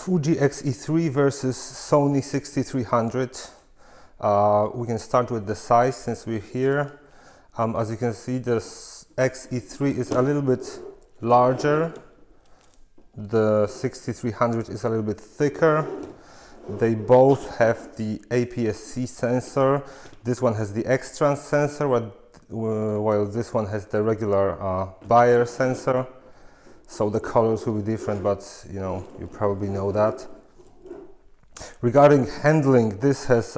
Fuji X-E3 versus Sony 6300. We can start with the size since we're here. As you can see, the X-E3 is a little bit larger. The 6300 is a little bit thicker. They both have the aps-c sensor. This one has the X-trans sensor, while this one has the regular Bayer sensor. So the colors will be different, but you probably know that. Regarding handling, this has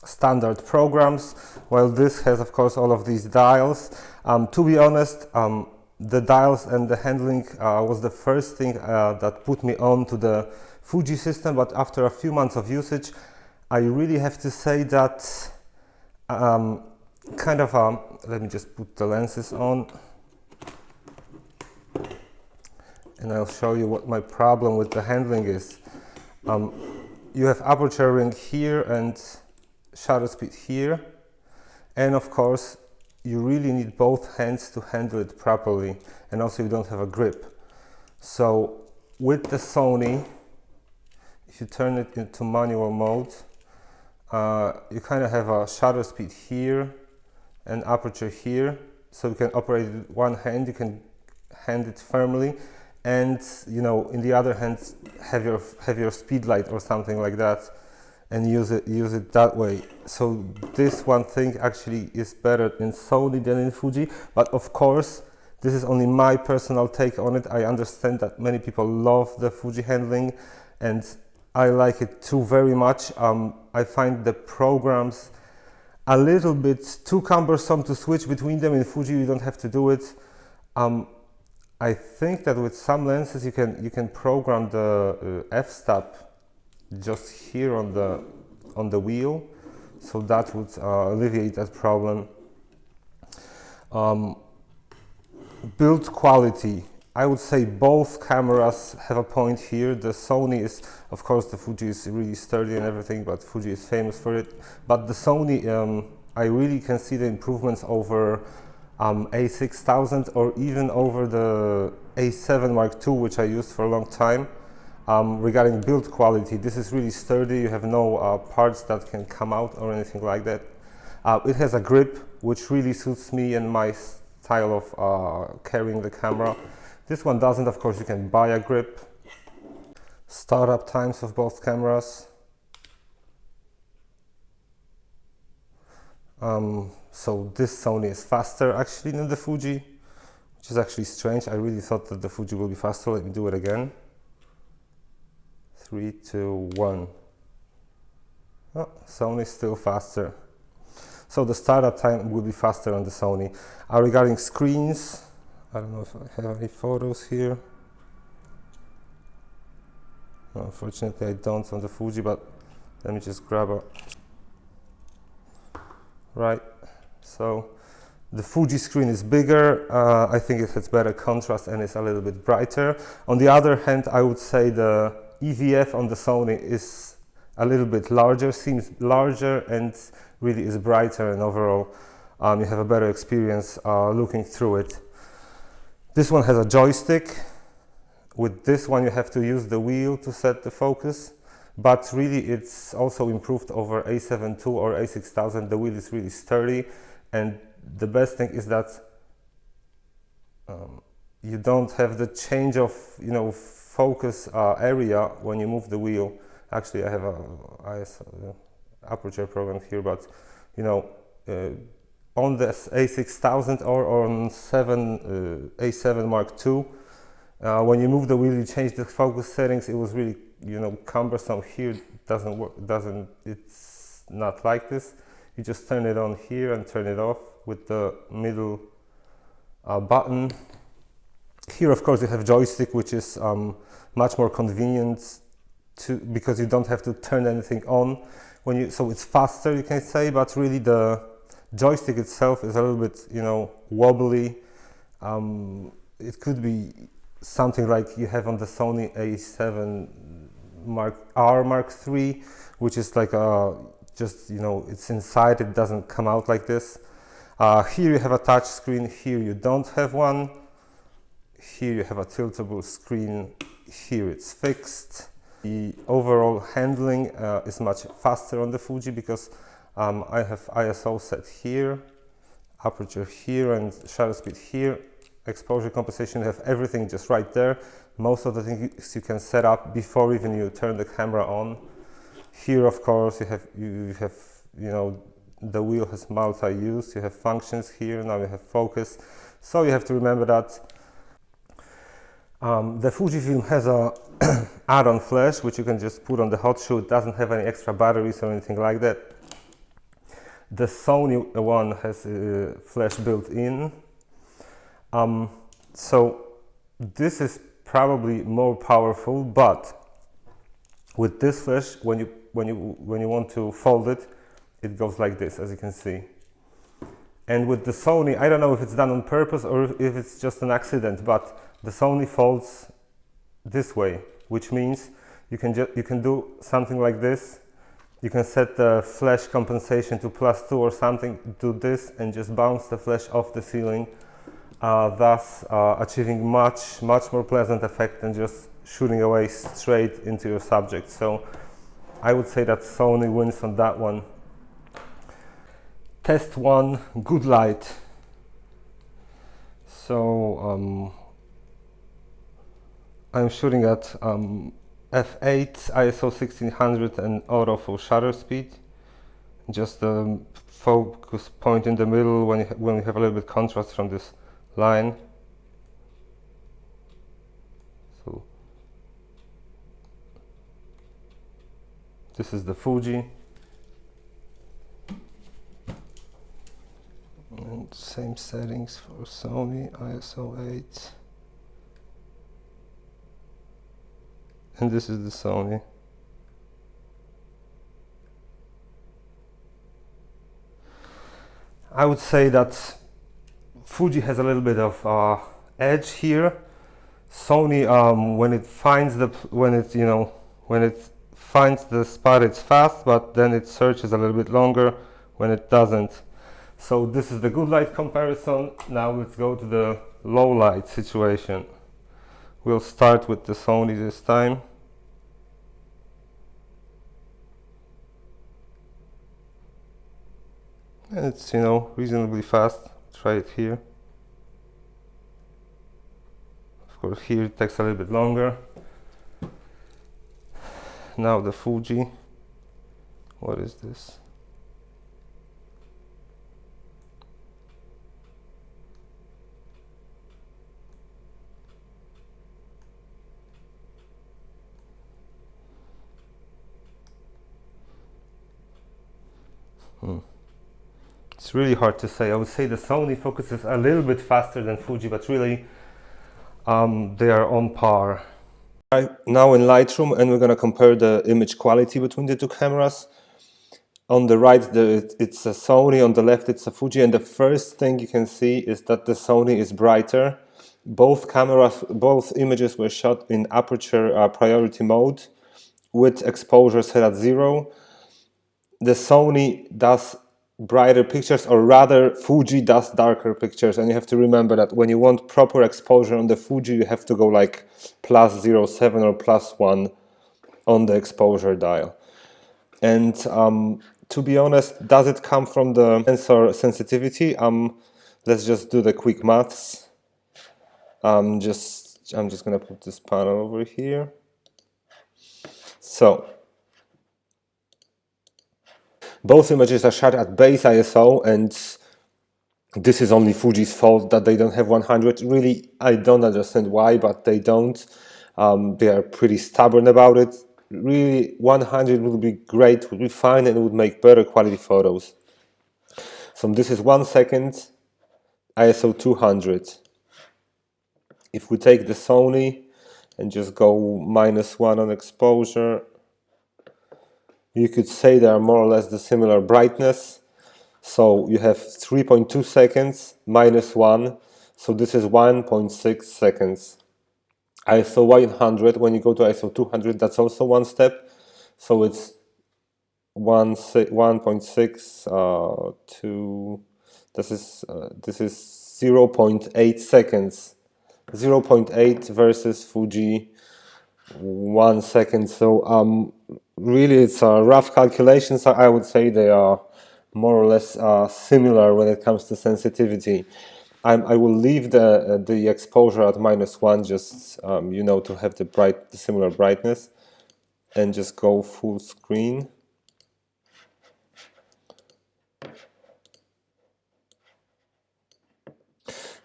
standard programs, while this has, of course, all of these dials. To be honest, the dials and the handling was the first thing that put me on to the Fuji system, but after a few months of usage, I really have to say that let me just put the lenses on. And I'll show you what my problem with the handling is. You have aperture ring here and shutter speed here. And of course, you really need both hands to handle it properly. And also you don't have a grip. So with the Sony, if you turn it into manual mode, you kind of have a shutter speed here and aperture here. So you can operate it with one hand, you can hand it firmly. And in the other hand, have your speed light or something like that, and use it that way. So this one thing actually is better in Sony than in Fuji. But of course, this is only my personal take on it. I understand that many people love the Fuji handling, and I like it too very much. I find the programs a little bit too cumbersome to switch between them. In Fuji, you don't have to do it. I think that with some lenses you can program the f-stop just here on the wheel, so that would alleviate that problem. Build quality, I would say both cameras have a point here. The Sony is, of course, the Fuji is really sturdy and everything, but Fuji is famous for it. But the Sony, I really can see the improvements over a6000 or even over the A7 Mark II, which I used for a long time. Regarding build quality, this is really sturdy. You have no parts that can come out or anything like that. It has a grip which really suits me and my style of carrying the camera. This one doesn't. Of course, you can buy a grip. Startup times of both cameras. So this Sony is faster actually than the Fuji, which is actually strange. I really thought that the Fuji will be faster. Let me do it again. 3, 2, 1. Oh, Sony is still faster. So the startup time will be faster on the Sony. Regarding screens, I don't know if I have any photos here. No, unfortunately I don't on the Fuji, but let me just grab a... Right, so the Fuji screen is bigger. I think it has better contrast and is a little bit brighter. On the other hand, I would say the EVF on the Sony is a little bit larger, seems larger, and really is brighter, and overall you have a better experience looking through it. This one has a joystick. With this one you have to use the wheel to set the focus. But really it's also improved over A7 II or A6000. The wheel is really sturdy, and the best thing is that you don't have the change of focus area when you move the wheel. Actually, I have a aperture program here, but on the A6000 or on A7 Mark II, when you move the wheel, you change the focus settings. It was really cumbersome. Here doesn't work. It's not like this. You just turn it on here and turn it off with the middle button. Here, of course, you have joystick, which is much more convenient because you don't have to turn anything on so it's faster, you can say. But really, the joystick itself is a little bit, wobbly. It could be something like you have on the Sony A7 Mark III, which is like it's inside, it doesn't come out like this. Here you have a touch screen, here you don't have one. Here you have a tiltable screen, here it's fixed. The overall handling is much faster on the Fuji because I have ISO set here, aperture here, and shutter speed here. Exposure compensation, you have everything just right there. Most of the things you can set up before even you turn the camera on. Here, of course, you have the wheel has multi-use. You have functions here. Now you have focus. So you have to remember that. The Fujifilm has a add-on flash which you can just put on the hot shoe. It doesn't have any extra batteries or anything like that. The Sony one has a flash built in. So this is probably more powerful, but with this flash, when you want to fold it, it goes like this, as you can see. And with the Sony, I don't know if it's done on purpose or if it's just an accident, but the Sony folds this way, which means you can do something like this. You can set the flash compensation to +2 or something, do this and just bounce the flash off the ceiling, thus achieving much more pleasant effect than just shooting away straight into your subject. So I would say that Sony wins on that one. Test 1, good light. So I'm shooting at f8, ISO 1600 and autofocus shutter speed. Just the focus point in the middle when you have a little bit contrast from this line. So this is the Fuji. And same settings for Sony, ISO 8. And this is the Sony. I would say that Fuji has a little bit of edge here. Sony, when it finds the spot, it's fast, but then it searches a little bit longer when it doesn't. So this is the good light comparison. Now let's go to the low light situation. We'll start with the Sony this time. And it's, reasonably fast. Try it here. Of course, here it takes a little bit longer. Now the Fuji. What is this? It's really hard to say. I would say the Sony focuses a little bit faster than Fuji, but really they are on par. Now in Lightroom, and we're going to compare the image quality between the two cameras. On the right it's a Sony, on the left it's a Fuji, and the first thing you can see is that the Sony is brighter. Both images were shot in aperture priority mode with exposure set at 0. The Sony does brighter pictures, or rather Fuji does darker pictures, and you have to remember that when you want proper exposure on the Fuji, you have to go like +0.7 or +1 on the exposure dial. And to be honest, does it come from the sensor sensitivity? Let's just do the quick maths. I'm just gonna put this panel over here. So both images are shot at base ISO, and this is only Fuji's fault that they don't have 100. Really, I don't understand why, but they don't. They are pretty stubborn about it. Really, 100 would be great, would be fine, and would make better quality photos. So this is 1 second, ISO 200. If we take the Sony and just go -1 on exposure, you could say they are more or less the similar brightness. So you have 3.2 seconds -1, so this is 1.6 seconds. ISO 100, when you go to ISO 200, that's also one step. So it's 1.6 to this is 0.8 seconds. 0.8 versus Fuji 1 second. So really it's a rough calculation, so I would say they are more or less similar when it comes to sensitivity. I will leave the exposure at -1, just you know, to have the similar brightness, and just go full screen.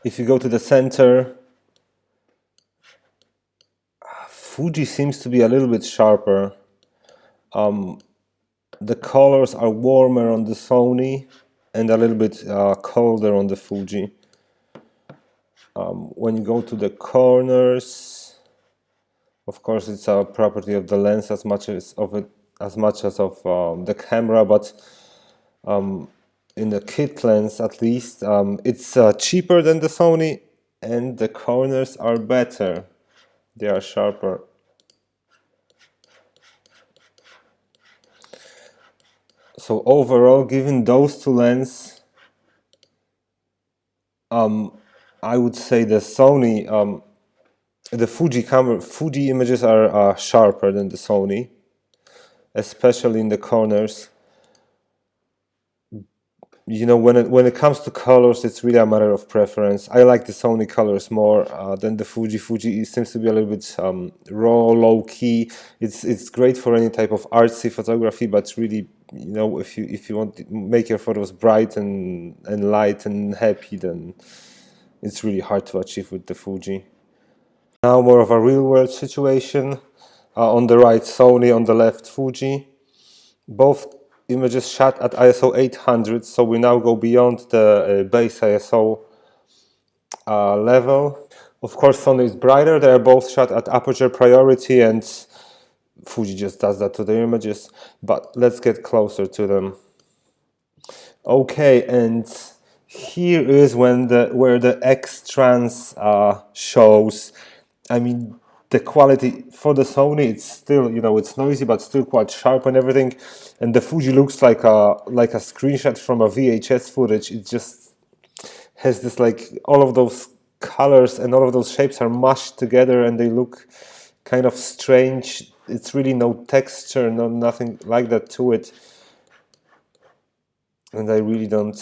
If you go to the center, Fuji seems to be a little bit sharper. The colors are warmer on the Sony and a little bit colder on the Fuji. When you go to the corners, of course it's a property of the lens as much as of the camera, but in the kit lens at least, it's cheaper than the Sony, and the corners are better. They are sharper. So overall, given those two lenses, I would say the Sony, the Fuji images are sharper than the Sony, especially in the corners. You know, when it comes to colors, it's really a matter of preference. I like the Sony colors more than the Fuji. Fuji seems to be a little bit raw, low key. It's great for any type of artsy photography, but really, you know, if you want to make your photos bright and light and happy, then it's really hard to achieve with the Fuji. Now more of a real world situation. On the right Sony, on the left Fuji. Both images shot at ISO 800, so we now go beyond the base ISO level. Of course, Sony is brighter. They are both shot at aperture priority, and Fuji just does that to the images. But let's get closer to them. Okay, and here is where the X-Trans shows. I mean, the quality for the Sony, it's still, you know, it's noisy but still quite sharp and everything, and the Fuji looks like a screenshot from a VHS footage. It just has this, like, all of those colors and all of those shapes are mashed together and they look kind of strange. It's really no texture, nothing like that to it, and I really don't,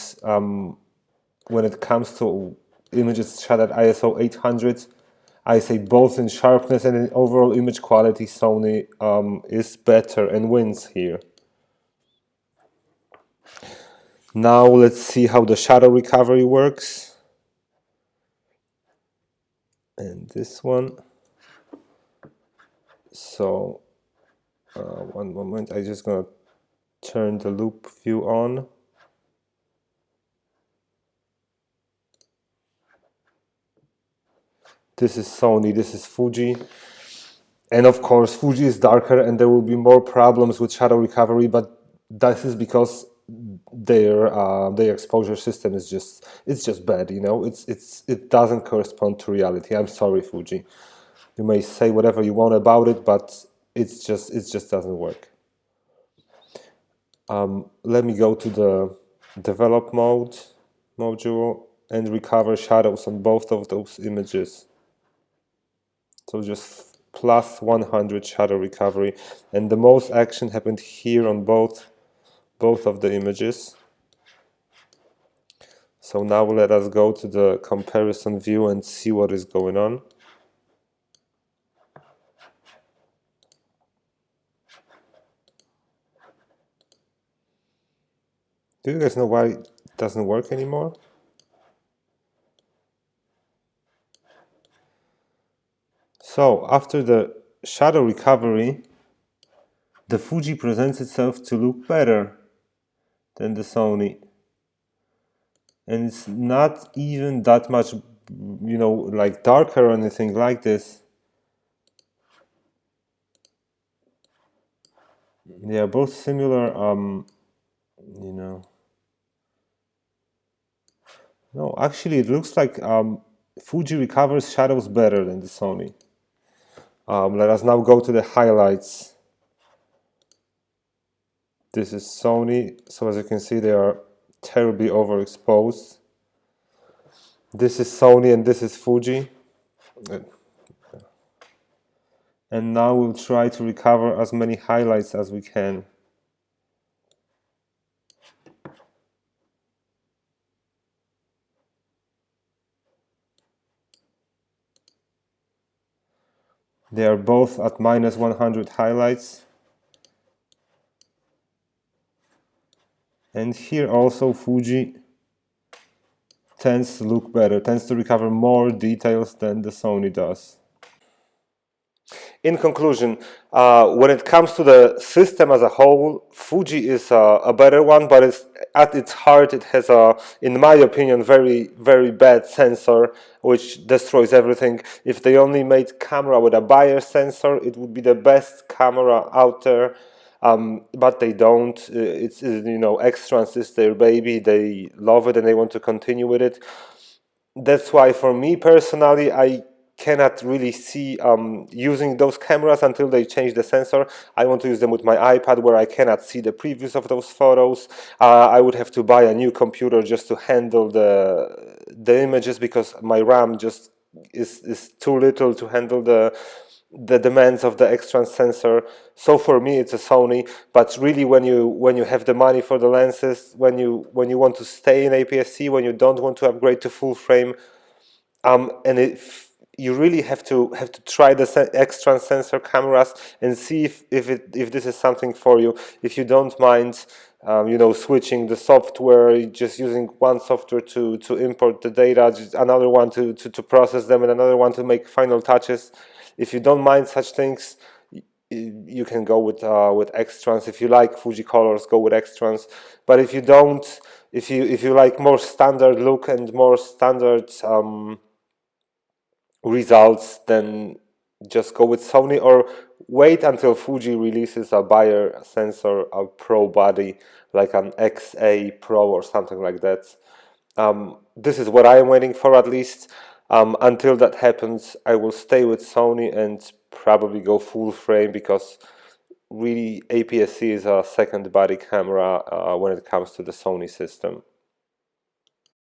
when it comes to images shot at ISO 800, I say both in sharpness and in overall image quality, Sony is better and wins here. Now let's see how the shadow recovery works. And this one. So, one moment, I'm just gonna turn the loop view on. This is Sony, this is Fuji. And of course, Fuji is darker and there will be more problems with shadow recovery, but this is because their exposure system is just bad, you know. It doesn't correspond to reality. I'm sorry, Fuji. You may say whatever you want about it, but it just doesn't work. Let me go to the develop mode module and recover shadows on both of those images. So just plus 100 shadow recovery, and the most action happened here on both of the images. So now let us go to the comparison view and see what is going on. Do you guys know why it doesn't work anymore? So after the shadow recovery, the Fuji presents itself to look better than the Sony. And it's not even that much, you know, like darker or anything like this. They are both similar, you know. No, actually it looks like Fuji recovers shadows better than the Sony. Let us now go to the highlights. This is Sony, so as you can see they are terribly overexposed. This is Sony and this is Fuji. And now we'll try to recover as many highlights as we can. They are both at -100 highlights. And here also Fuji tends to look better, tends to recover more details than the Sony does. In conclusion, when it comes to the system as a whole, Fuji is a better one, but at its heart it has a, in my opinion, very bad sensor, which destroys everything. If they only made camera with a Bayer sensor, it would be the best camera out there. But they don't. It's, you know, X-Trans is their baby. They love it and they want to continue with it. That's why for me personally, I cannot really see using those cameras until they change the sensor. I want to use them with my iPad, where I cannot see the previews of those photos. I would have to buy a new computer just to handle the images, because my RAM just is too little to handle the demands of the X-Trans sensor. So for me it's a Sony, but really when you have the money for the lenses, when you want to stay in aps-c, when you don't want to upgrade to full frame, and if you really have to try the X-Trans sensor cameras and see if this is something for you. If you don't mind you know, switching the software, just using one software to import the data, just another one to process them, and another one to make final touches. If you don't mind such things, you can go with X-Trans. If you like Fuji colors, go with X-Trans. But if you don't, if you like more standard look and more standard results, then just go with Sony, or wait until Fuji releases a Bayer sensor, a pro body, like an XA Pro or something like that. This is what I am waiting for, at least. Until that happens, I will stay with Sony and probably go full frame, because really aps-c is a second body camera when it comes to the Sony system.